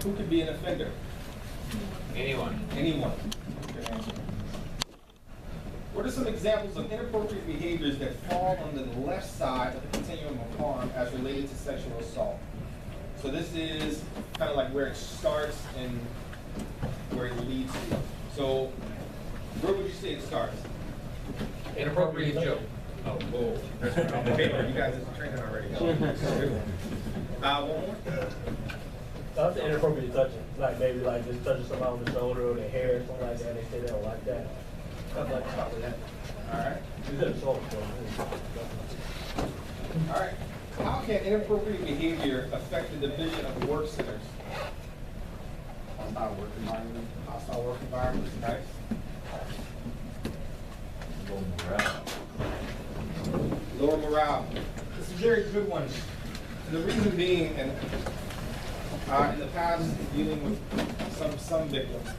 Who could be an offender? Anyone. Anyone. Good answer. What are some examples of inappropriate behaviors that fall on the left side of the continuum of harm as related to sexual assault? So this is kind of like where it starts and where it leads to. So where would you say it starts? Inappropriate joke. Oh, whoa. That's right. On the paper. You guys are training already. One more. That's inappropriate touching. Like maybe like just touching somebody on the shoulder or their hair or something like that. They say they don't like that. I'd like to stop with that. All right. You said assault. All right. How can inappropriate behavior affect the division of work centers? Hostile work environment. Hostile work environment. Nice. Low morale. Lower morale. It's a very good one. And the reason being, and in the past, dealing with some victims,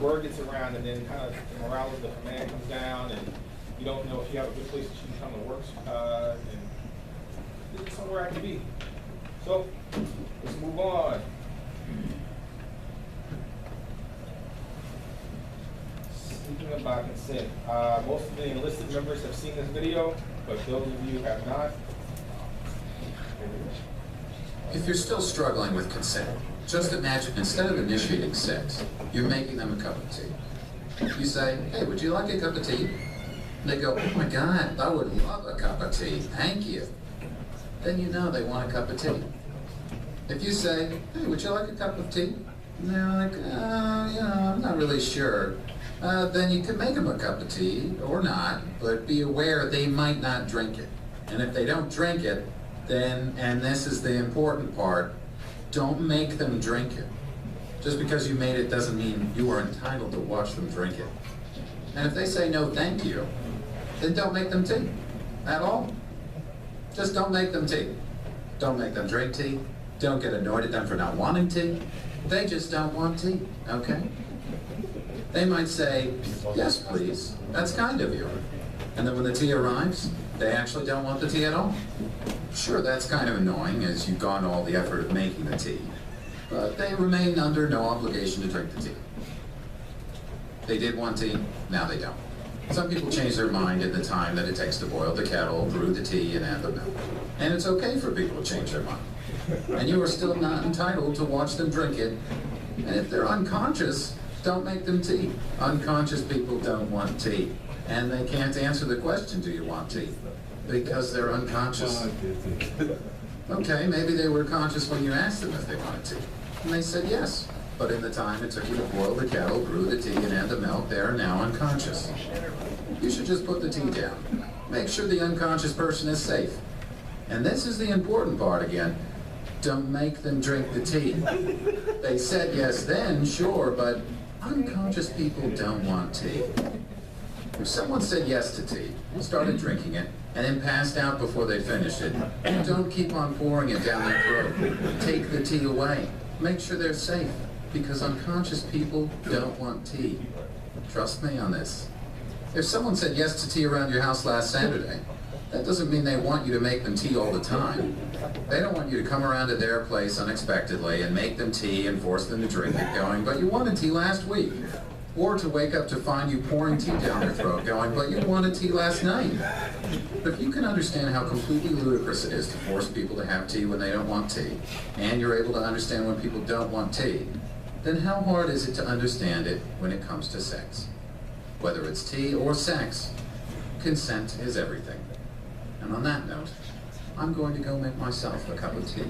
word gets around, and then kind of the morale of the command comes down, and you don't know if you have a good place that you can come and work, and it's somewhere I can be. So let's move on. Speaking about consent, most of the enlisted members have seen this video, but those of you who have not, If you're still struggling with consent, just imagine instead of initiating sex, you're making them a cup of tea. You say, hey, would you like a cup of tea? And they go, oh my God, I would love a cup of tea, thank you. Then you know they want a cup of tea. If you say, hey, would you like a cup of tea? And they're like, I'm not really sure. Then you can make them a cup of tea, or not, but be aware they might not drink it. And if they don't drink it, then, and this is the important part, don't make them drink it. Just because you made it doesn't mean you are entitled to watch them drink it. And if they say no thank you, then don't make them tea at all. Just don't make them tea. Don't make them drink tea. Don't get annoyed at them for not wanting tea. They just don't want tea, okay? They might say, yes please, that's kind of you. And then when the tea arrives, they actually don't want the tea at all. Sure, that's kind of annoying as you've gone to all the effort of making the tea, but they remain under no obligation to drink the tea. They did want tea, now they don't. Some people change their mind in the time that it takes to boil the kettle, brew the tea, and add the milk. And it's okay for people to change their mind. And you are still not entitled to watch them drink it. And if they're unconscious, don't make them tea. Unconscious people don't want tea. And they can't answer the question, do you want tea? Because they're unconscious. Okay, maybe they were conscious when you asked them if they wanted tea. And they said yes. But in the time it took you to boil the kettle, brew the tea, and add the milk, they are now unconscious. You should just put the tea down. Make sure the unconscious person is safe. And this is the important part again. Don't make them drink the tea. They said yes then, sure, but unconscious people don't want tea. If someone said yes to tea, started drinking it, and then passed out before they finished it, don't keep on pouring it down their throat. Take the tea away. Make sure they're safe, because unconscious people don't want tea. Trust me on this. If someone said yes to tea around your house last Saturday, that doesn't mean they want you to make them tea all the time. They don't want you to come around to their place unexpectedly and make them tea and force them to drink it going, but you wanted tea last week. Or to wake up to find you pouring tea down their throat going, but you wanted tea last night. But if you can understand how completely ludicrous it is to force people to have tea when they don't want tea, and you're able to understand when people don't want tea, then how hard is it to understand it when it comes to sex? Whether it's tea or sex, consent is everything. And on that note, I'm going to go make myself a cup of tea.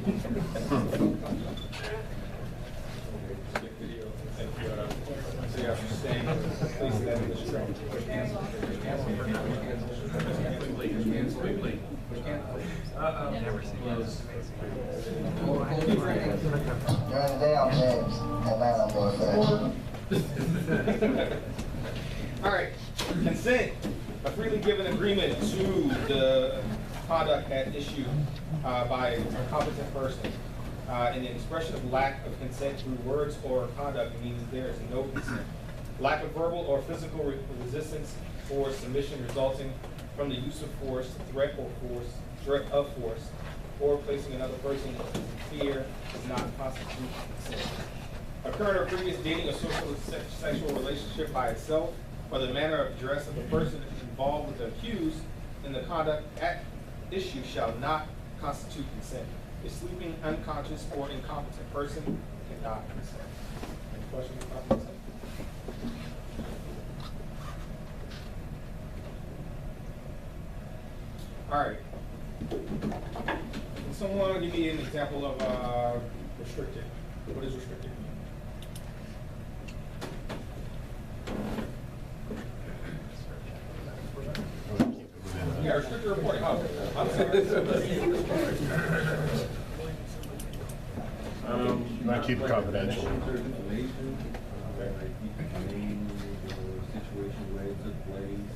During the day I'm James, at night I'm going fast. all right, consent, a freely given agreement to the conduct at issue by a competent person. And the expression of lack of consent through words or conduct means there is no consent. Lack of verbal or physical resistance or submission resulting from the use of force, threat of force, or placing another person in fear does not constitute consent. current or previous dating or sexual relationship by itself, or the manner of dress of the person involved with the accused in the conduct at issue shall not constitute consent. A sleeping, unconscious, or incompetent person cannot consent. Any questions about consent? All right. Can someone give me an example of restricted? What does restricted mean? Yeah, restricted reporting. Oh, I'm sorry. Not keep it confidential. Information, like people's names or situation where it took place.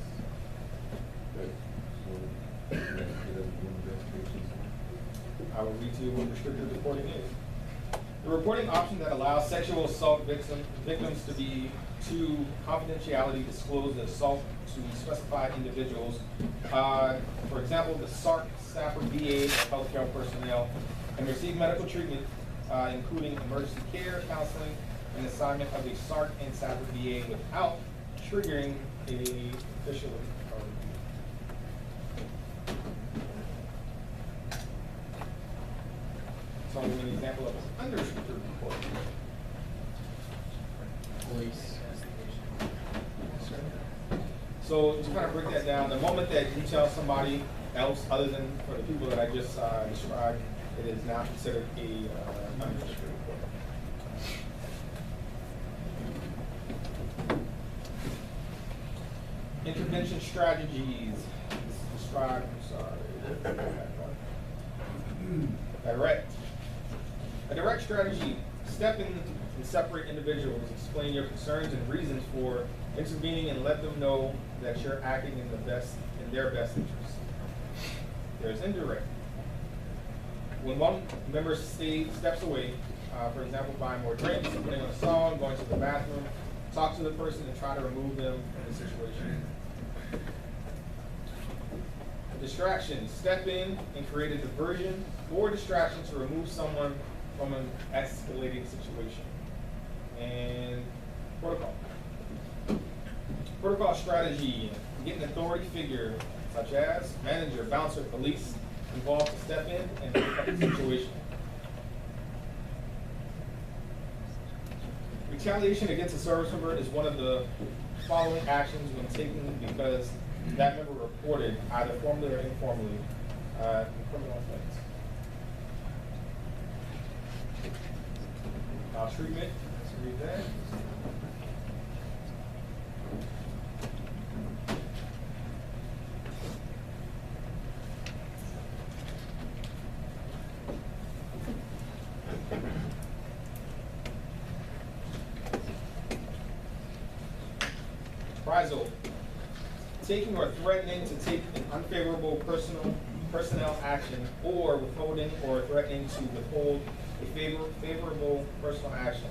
I will read to you what restricted reporting is. The reporting option that allows sexual assault victims to confidentiality disclose the assault to specified individuals. For example, the SARC, staff, or VA, or healthcare personnel, and receive medical treatment, including emergency care, counseling, and assignment of a SARC and staff, or VA without triggering a official review. So I'm giving an example of an unrestricted report. Police. So to kind of break that down, the moment that you tell somebody else other than for the people that I just described, it is now considered a unrestricted report. Intervention strategies. This is described, I'm sorry. Direct. A direct strategy, step in and separate individuals, explain your concerns and reasons for intervening, and let them know that you're acting in their best interest. There's indirect. When one member steps away, for example, buying more drinks, putting on a song, going to the bathroom, talk to the person and try to remove them from the situation. A distraction, step in and create a diversion or distraction to remove someone from an escalating situation. And protocol. Protocol strategy, get an authority figure such as manager, bouncer, police involved to step in and pick up the situation. Retaliation against a service member is one of the following actions when taken because that member reported either formally or informally criminal offense. Treatment, let's read that. Reprisal. Taking or threatening to take an unfavorable personnel action or withholding or threatening to withhold a favorable personal action,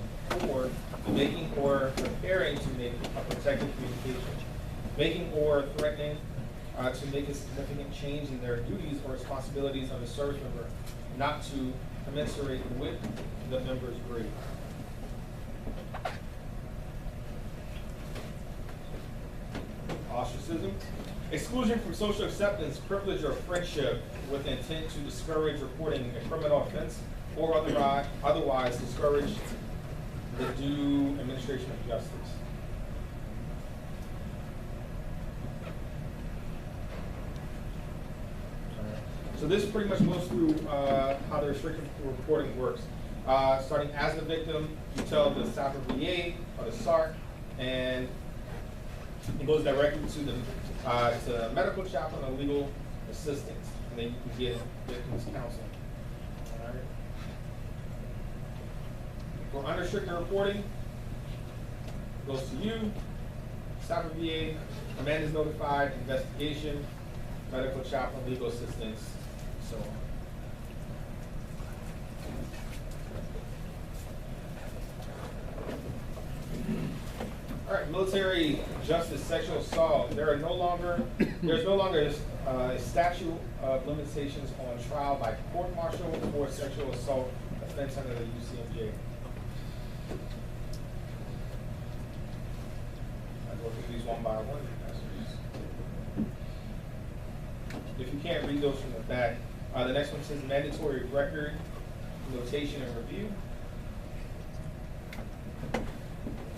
or making or preparing to make a protected communication, making or threatening to make a significant change in their duties or responsibilities of a service member, not to commensurate with the member's grade. Ostracism. Exclusion from social acceptance, privilege, or friendship with intent to discourage reporting a criminal offense or otherwise discourage the due administration of justice. So this pretty much goes through how the restricted reporting works. Starting as the victim, you tell the staff of VA or the SARC, and it goes directly to the to medical chaplain or legal assistance, and then you can get victims counseling. All right. For unrestricted reporting, it goes to you, staff of VA, command is notified, investigation, medical chaplain, legal assistance, so on. All right, military justice, sexual assault. There's no longer a statute of limitations on trial by court martial for sexual assault offense under the UCMJ. read those from the back. The next one says mandatory record, notation and review.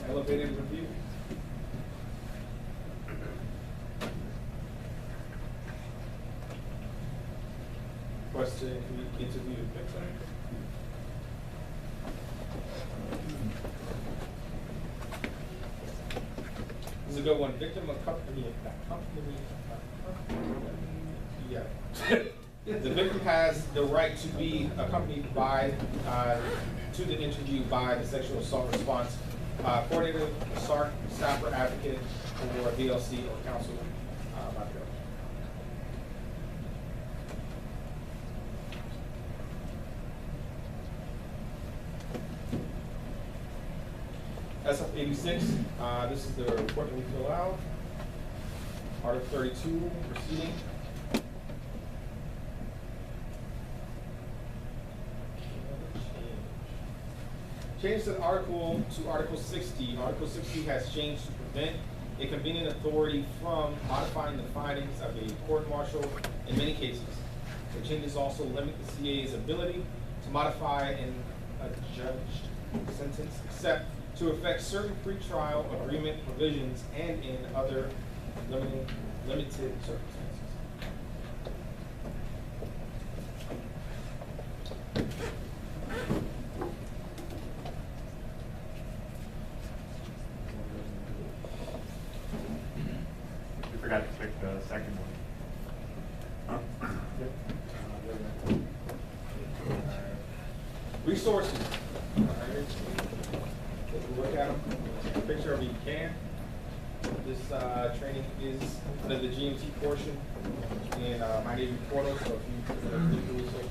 Elevated review. Question, can we interview the victim? This is a good one. Victim accompany. Yeah. The victim has the right to be accompanied by, to the interview by the sexual assault response coordinator, SARC, staffer, advocate, or VLC or counsel. SF 86, this is the report that we fill out. Article 32, proceeding. Change to Article 60. Article 60 has changed to prevent a convening authority from modifying the findings of a court-martial in many cases. The changes also limit the CA's ability to modify an adjudged sentence except to affect certain pretrial agreement provisions and in other limited circumstances. We forgot to click the second one. Resources. Take a look at them. Take a picture of it if you can. This training is under the GMT portion in My Navy portal. So if you look at the resources,